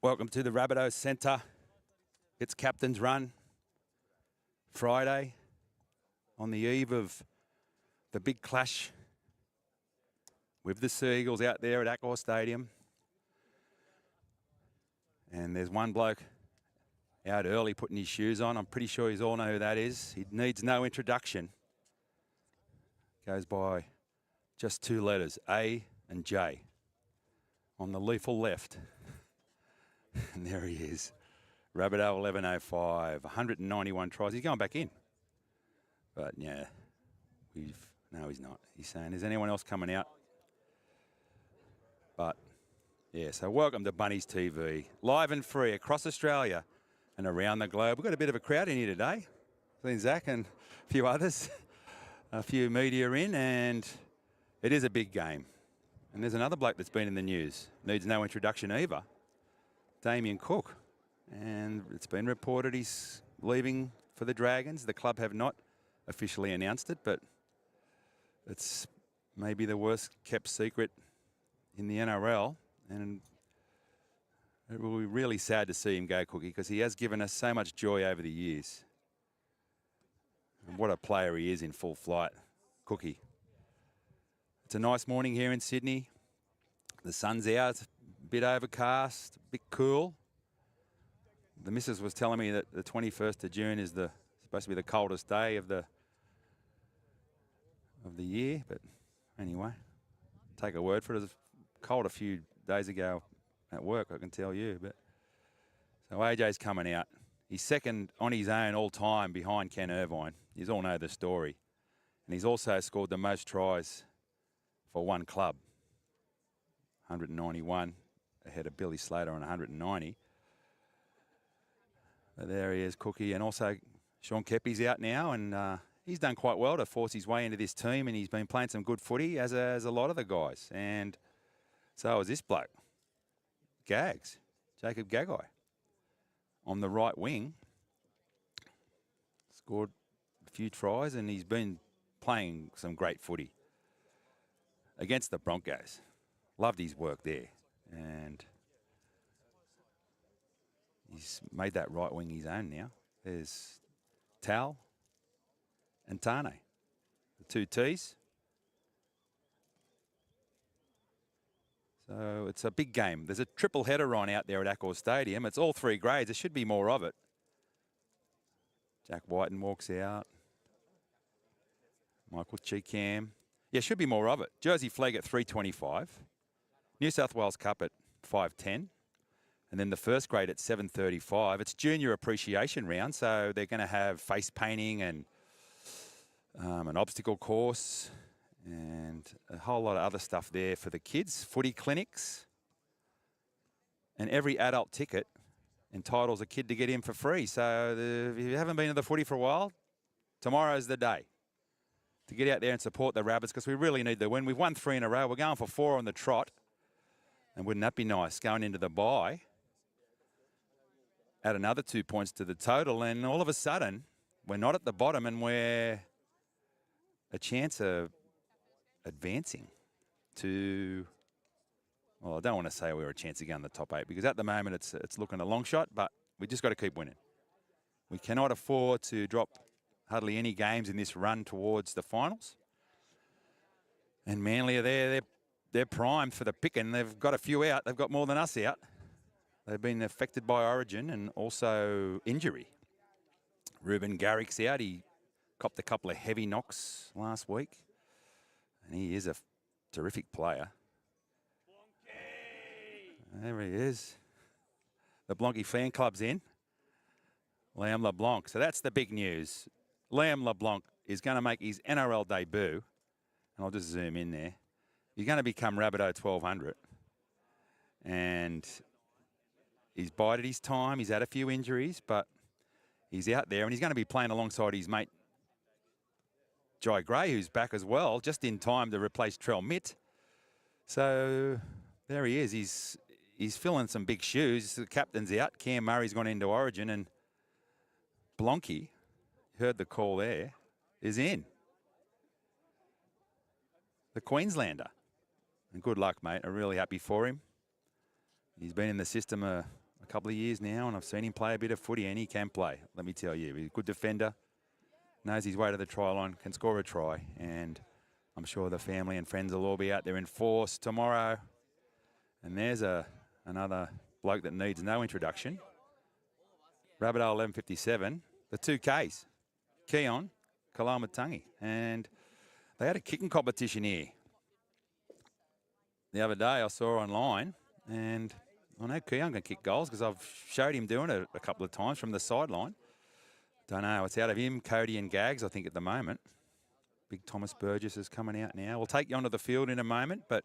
Welcome to the Rabbitohs Centre. It's Captains Run. Friday, on the eve of the big clash with the Seagulls out there at Accor Stadium. And there's one bloke out early putting his shoes on. I'm pretty sure you all know who that is. He needs no introduction. Goes by just two letters, A and J, on the lethal left. And there he is. Rabbitoh 1105, 191 tries. He's going back in. But yeah, no, he's not. He's saying, is anyone else coming out? But yeah, so welcome to Bunnies TV. Live and free across Australia and around the globe. We've got a bit of a crowd in here today. Seen Zach and a few others, a few media in, and it is a big game. And there's another bloke that's been in the news. Needs no introduction either. Damien Cook. And it's been reported he's leaving for the Dragons. The club have not officially announced it, but it's maybe the worst kept secret in the NRL. And it will be really sad to see him go, Cookie, because he has given us so much joy over the years. And what a player he is in full flight, Cookie. It's a nice morning here in Sydney. The sun's out, a bit overcast, a bit cool. The missus was telling me that the 21st of June is supposed to be the coldest day of the year, but anyway, take a word for it. It was cold a few days ago at work, I can tell you. But so AJ's coming out. He's second on his own all time behind Ken Irvine. You all know the story. And he's also scored the most tries for one club. 191 ahead of Billy Slater on 190. But there he is, Cookie. And also Sean Kepi's out now, and he's done quite well to force his way into this team, and he's been playing some good footy, as a lot of the guys. And so is this bloke, Gags, Jacob Gagai, on the right wing. Scored a few tries, and he's been playing some great footy against the Broncos. Loved his work there. And he's made that right wing his own now. There's Tal and Tane, the two T's. So it's a big game. There's a triple header on out there at Accor Stadium. It's all three grades. There should be more of it. Jack Whiten walks out. Michael Cheekham. Yeah, should be more of it. Jersey Flag at 3.25. New South Wales Cup at 5.10. And then the first grade at 7.35. It's junior appreciation round, so they're going to have face painting and an obstacle course and a whole lot of other stuff there for the kids. Footy clinics. And every adult ticket entitles a kid to get in for free. So if you haven't been to the footy for a while, tomorrow's the day to get out there and support the Rabbits, because we really need the win. We've won 3 in a row. We're going for 4 on the trot. And wouldn't that be nice, going into the bye? Add another 2 points to the total, and all of a sudden, we're not at the bottom, and we're a chance of advancing to, well, I don't want to say we're a chance of getting the top 8, because at the moment it's looking a long shot, but we just got to keep winning. We cannot afford to drop hardly any games in this run towards the finals. And Manly are there. They're primed for the picking. They've got a few out. They've got more than us out. They've been affected by origin and also injury. Ruben Garrick's out. He copped a couple of heavy knocks last week. And he is a terrific player. There he is. The Blanqui fan club's in. Liam LeBlanc. So that's the big news. Liam LeBlanc is going to make his NRL debut. And I'll just zoom in there. He's going to become Rabbitoh 1200. And he's bided his time. He's had a few injuries, but he's out there. And he's going to be playing alongside his mate, Jai Gray, who's back as well, just in time to replace Trell Mitt. So there he is. He's filling some big shoes. The captain's out. Cam Murray's gone into Origin. And Blanqui, heard the call there, is in. The Queenslander. And good luck, mate. I'm really happy for him. He's been in the system a couple of years now, and I've seen him play a bit of footy, and he can play, let me tell you. He's a good defender, knows his way to the try line, can score a try, and I'm sure the family and friends will all be out there in force tomorrow. And there's another bloke that needs no introduction. Rabbitoh 1157, the 2Ks, Keon Kalamatangi. And they had a kicking competition here the other day, I saw online, and I know Keon can kick goals because I've showed him doing it a couple of times from the sideline. Don't know, it's out of him, Cody and Gags, I think, at the moment. Big Thomas Burgess is coming out now. We'll take you onto the field in a moment, but...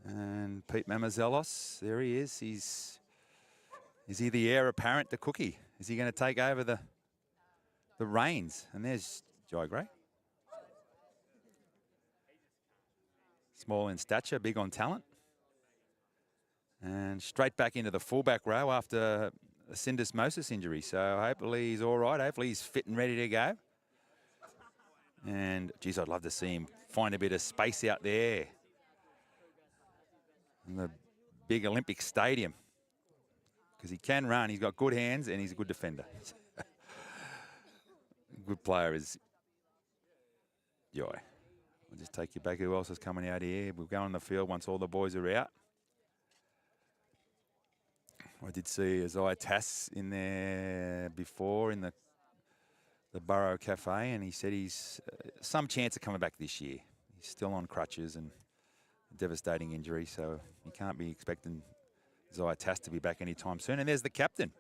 And Pete Mamazelos, there he is. Is he the heir apparent to Cookie? Is he going to take over the reins? And there's Jai Gray. Small in stature, big on talent. And straight back into the fullback row after a syndesmosis injury. So hopefully he's all right. Hopefully he's fit and ready to go. And, geez, I'd love to see him find a bit of space out there in the big Olympic stadium. Because he can run, he's got good hands, and he's a good defender. Good player is Jai. I'll just take you back. Who else is coming out here? We'll go on the field once all the boys are out. I did see Isaiah Tass in there before in the Burrow Cafe, and he said he's some chance of coming back this year. He's still on crutches and a devastating injury, so you can't be expecting Isaiah Tass to be back anytime soon. And there's the captain,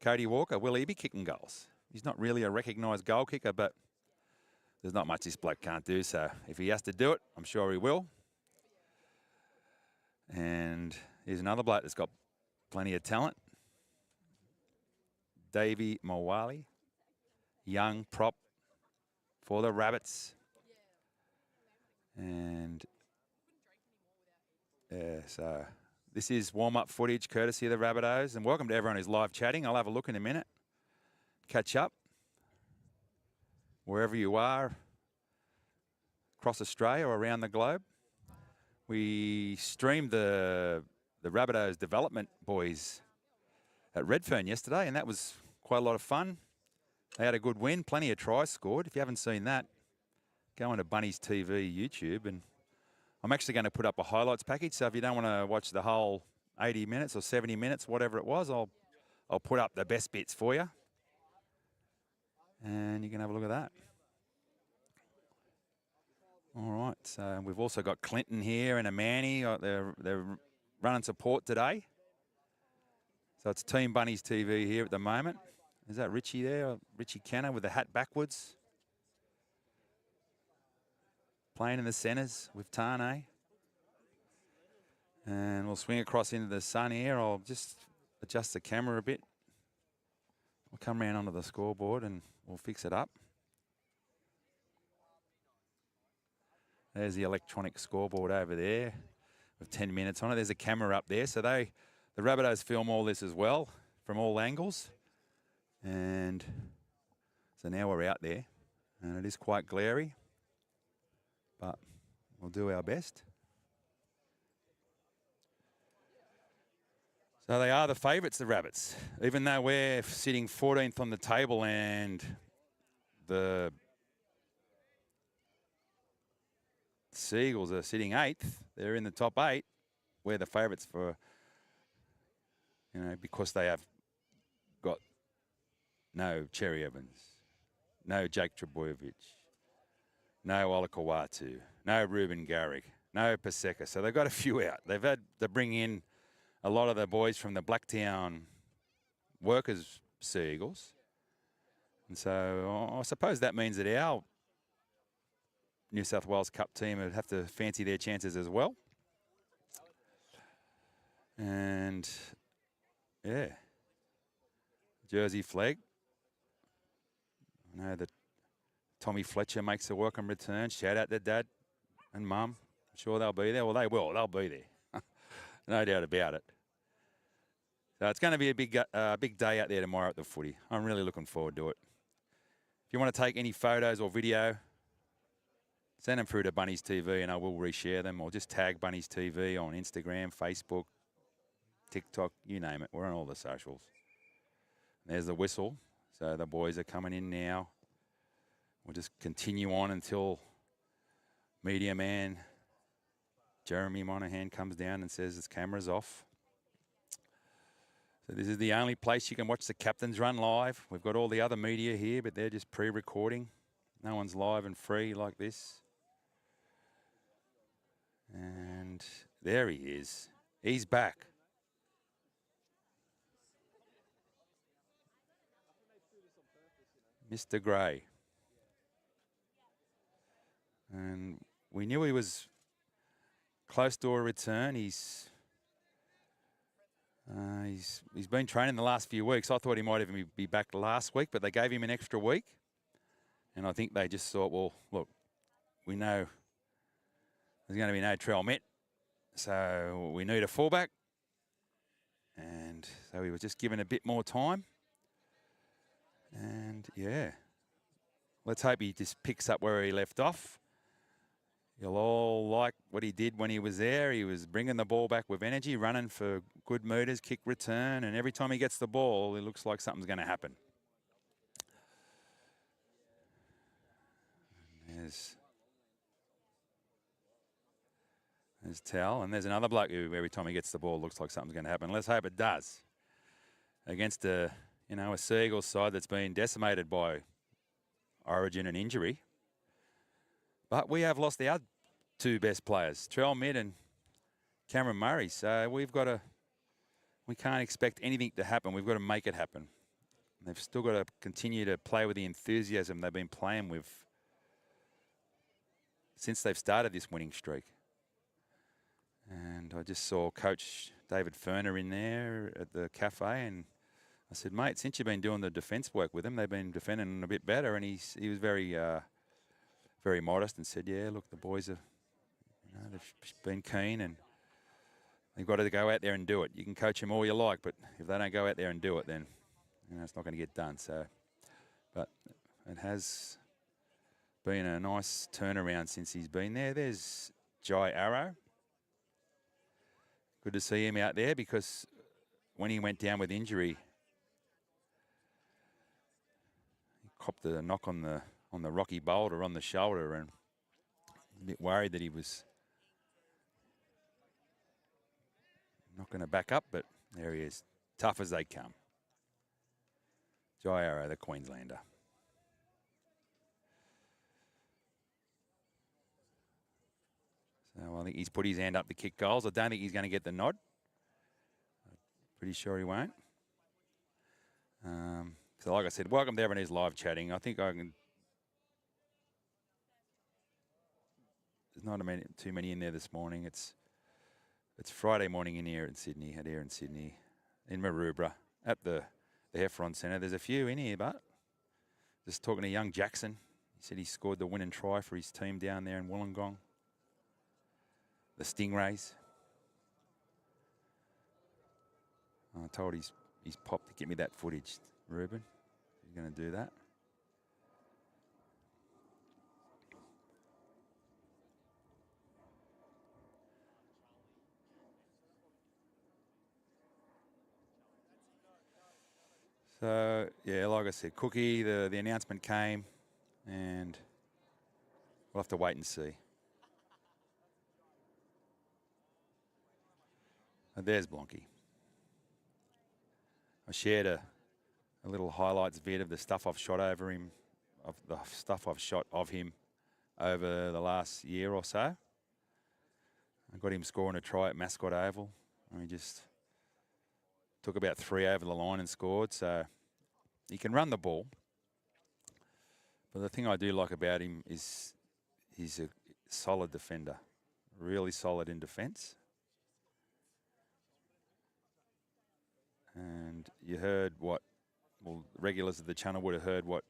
Cody Walker. Will he be kicking goals? He's not really a recognised goal kicker, but there's not much this bloke can't do. So if he has to do it, I'm sure he will. And here's another bloke that's got plenty of talent. Davey Mawali, young prop for the Rabbits. And yeah, so this is warm-up footage courtesy of the Rabbitohs. And welcome to everyone who's live chatting. I'll have a look in a minute. Catch up wherever you are across Australia or around the globe. We streamed the Rabbitohs development boys at Redfern yesterday, and that was quite a lot of fun. They had a good win, plenty of tries scored. If you haven't seen that, go onto Bunnies TV YouTube, and I'm actually going to put up a highlights package. So if you don't want to watch the whole 80 minutes or 70 minutes, whatever it was, I'll put up the best bits for you, and you can have a look at that. All right, so we've also got Clinton here and Amani. They're running support today. So it's Team Bunnies TV here at the moment. Is that Richie there? Richie Kenner with the hat backwards. Playing in the centres with Tane. And we'll swing across into the sun here. I'll just adjust the camera a bit. We'll come around onto the scoreboard and we'll fix it up. There's the electronic scoreboard over there with 10 minutes on it. There's a camera up there. So the Rabbitohs film all this as well from all angles. And so now we're out there. And it is quite glary, but we'll do our best. So they are the favourites, the Rabbits. Even though we're sitting 14th on the table and the Seagulls are sitting 8th, they're in the top 8. We're the favourites for, because they have got no Cherry Evans, no Jake Trebojevic, no Olakawatu, no Ruben Garrick, no Paseka. So they've got a few out. They've had to bring in a lot of the boys from the Blacktown Workers Seagulls. And so I suppose that means that our New South Wales Cup team would have to fancy their chances as well. And, yeah, jersey flag. I know that Tommy Fletcher makes a welcome return. Shout out to Dad and Mum. I'm sure they'll be there. Well, they will. They'll be there. No doubt about it. So it's going to be a big day out there tomorrow at the footy. I'm really looking forward to it. If you want to take any photos or video, send them through to Bunnies TV and I will reshare them, or just tag Bunnies TV on Instagram, Facebook, TikTok, you name it. We're on all the socials. There's the whistle. So the boys are coming in now. We'll just continue on until media man Jeremy Monahan comes down and says his camera's off. So this is the only place you can watch the Captains Run live. We've got all the other media here, but they're just pre-recording. No one's live and free like this. And there he is. He's back. Mr. Gray. And we knew he was close to a return. He's been training the last few weeks. I thought he might even be back last week, but they gave him an extra week. And I think they just thought, well, look, we know there's going to be no trail met, so we need a fullback. And so he was just given a bit more time. And yeah, let's hope he just picks up where he left off. You'll all like what he did when he was there. He was bringing the ball back with energy, running for good meters, kick return, and every time he gets the ball, it looks like something's going to happen. There's Tal, and there's another bloke who every time he gets the ball looks like something's going to happen. Let's hope it does. Against a Seagulls side that's been decimated by origin and injury. But we have lost our two best players, Trell Midd and Cameron Murray. So we can't expect anything to happen. We've got to make it happen. They've still got to continue to play with the enthusiasm they've been playing with since they've started this winning streak. And I just saw Coach David Ferner in there at the cafe, and I said, mate, since you've been doing the defence work with them, they've been defending a bit better. And he was very modest and said, yeah, look, the boys are, they've been keen and they've got to go out there and do it. You can coach them all you like, but if they don't go out there and do it, then it's not going to get done. So, but it has been a nice turnaround since he's been there. There's Jai Arrow. Good to see him out there, because when he went down with injury, he copped a knock on the rocky boulder on the shoulder, and a bit worried that he was not going to back up, but there he is. Tough as they come. Jai Arrow, the Queenslander. So I think he's put his hand up to kick goals. I don't think he's going to get the nod. Pretty sure he won't. So like I said, welcome to everyone who's live chatting. I think I can... There's not too many in there this morning. It's Friday morning in here in Sydney, in Maroubra, at the Heffron Centre. There's a few in here, but just talking to young Jackson. He said he scored the winning try for his team down there in Wollongong. The Stingrays. I told his pop to get me that footage, Ruben. He's going to do that. So, yeah, like I said, Cookie, the announcement came, and we'll have to wait and see. And there's Blonky. I shared a little highlights vid of the stuff I've shot over him, of the stuff I've shot of him over the last year or so. I got him scoring a try at Mascot Oval, and he just took about 3 over the line and scored. So he can run the ball. But the thing I do like about him is he's a solid defender, really solid in defence. And you heard regulars of the channel would have heard what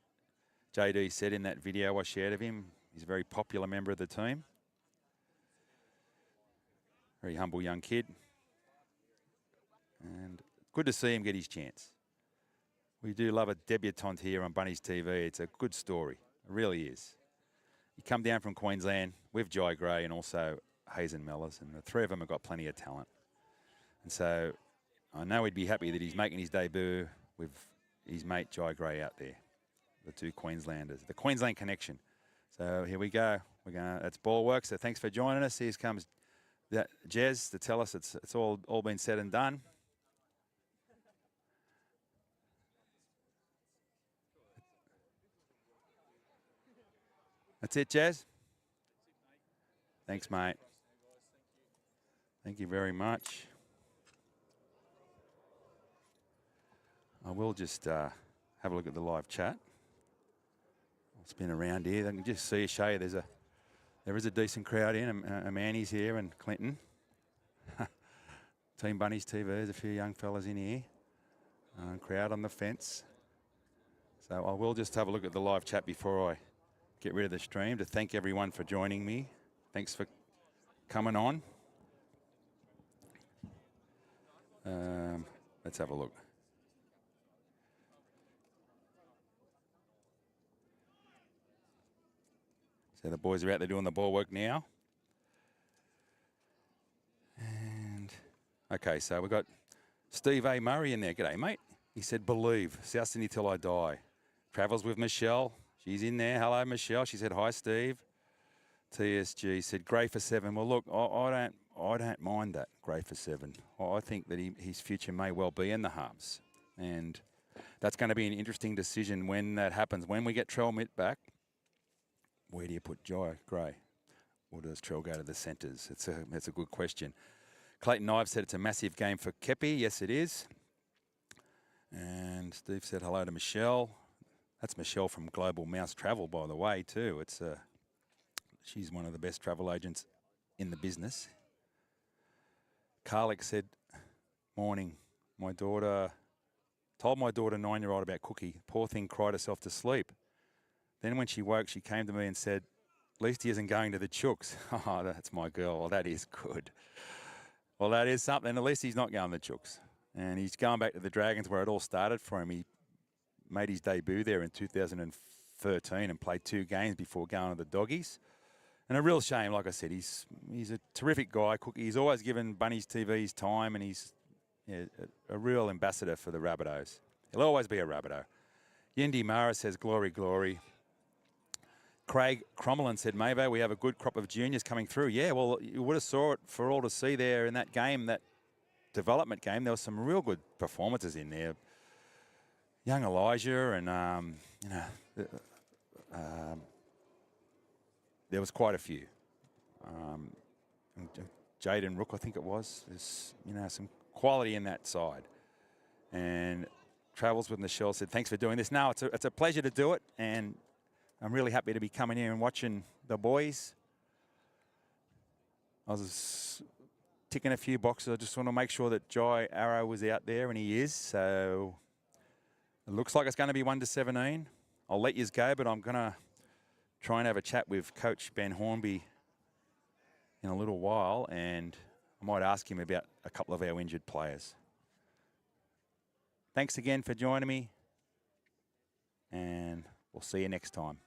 JD said in that video I shared of him. He's a very popular member of the team. Very humble young kid. And good to see him get his chance. We do love a debutant here on Bunnies TV. It's a good story. It really is. You come down from Queensland with Jai Gray and also Hazen Mellors, and the three of them have got plenty of talent. And so I know he'd be happy that he's making his debut with his mate Jai Gray out there, the two Queenslanders, the Queensland connection. So here we go. That's ball work. So thanks for joining us. Here comes Jez to tell us it's all been said and done. That's it, Jez. Thanks, mate. Thank you very much. I will just have a look at the live chat. I'll spin around here. I can just show you there is a decent crowd in. Manny's here and Clinton. Team Bunnies TV. There's a few young fellas in here. Crowd on the fence. So I will just have a look at the live chat before I get rid of the stream to thank everyone for joining me. Thanks for coming on. Let's have a look. So the boys are out there doing the ball work now. And okay, so we've got Steve A. Murray in there. G'day, mate. He said, believe. South Sydney till I die. Travels with Michelle. She's in there. Hello, Michelle. She said, hi, Steve. TSG said, Gray for 7. Well, look, I don't mind that, Gray for 7. I think that his future may well be in the halves. And that's going to be an interesting decision when that happens. When we get Trell Mitt back, where do you put Jai Gray? Or does Trell go to the centres? That's a good question. Clayton Ives said it's a massive game for Kepi. Yes, it is. And Steve said hello to Michelle. That's Michelle from Global Mouse Travel, by the way, too. She's one of the best travel agents in the business. Carlick said, morning. My daughter told my daughter 9-year-old about Cookie. Poor thing cried herself to sleep. Then when she woke, she came to me and said, at least he isn't going to the Chooks. Oh, that's my girl. Well, that is good. Well, that is something. At least he's not going to the Chooks. And he's going back to the Dragons where it all started for him. He made his debut there in 2013 and played 2 games before going to the Doggies. And a real shame, like I said, he's a terrific guy. Cookie. He's always given Bunnies TV his time, and he's a real ambassador for the Rabbitohs. He'll always be a Rabbitoh. Yendi Mara says, glory, glory. Craig Crommelin said, Mavo, we have a good crop of juniors coming through. Yeah, well, you would have saw it for all to see there in that game, that development game. There were some real good performances in there. Young Elijah and, there was quite a few. Jaden Rook, I think it was. There's, some quality in that side. And Travels with Michelle said, thanks for doing this. No, it's a pleasure to do it. And I'm really happy to be coming here and watching the boys. I was ticking a few boxes. I just want to make sure that Jai Arrow was out there, and he is. So it looks like it's going to be 1-17. I'll let yous go, but I'm going to try and have a chat with Coach Ben Hornby in a little while, and I might ask him about a couple of our injured players. Thanks again for joining me, and we'll see you next time.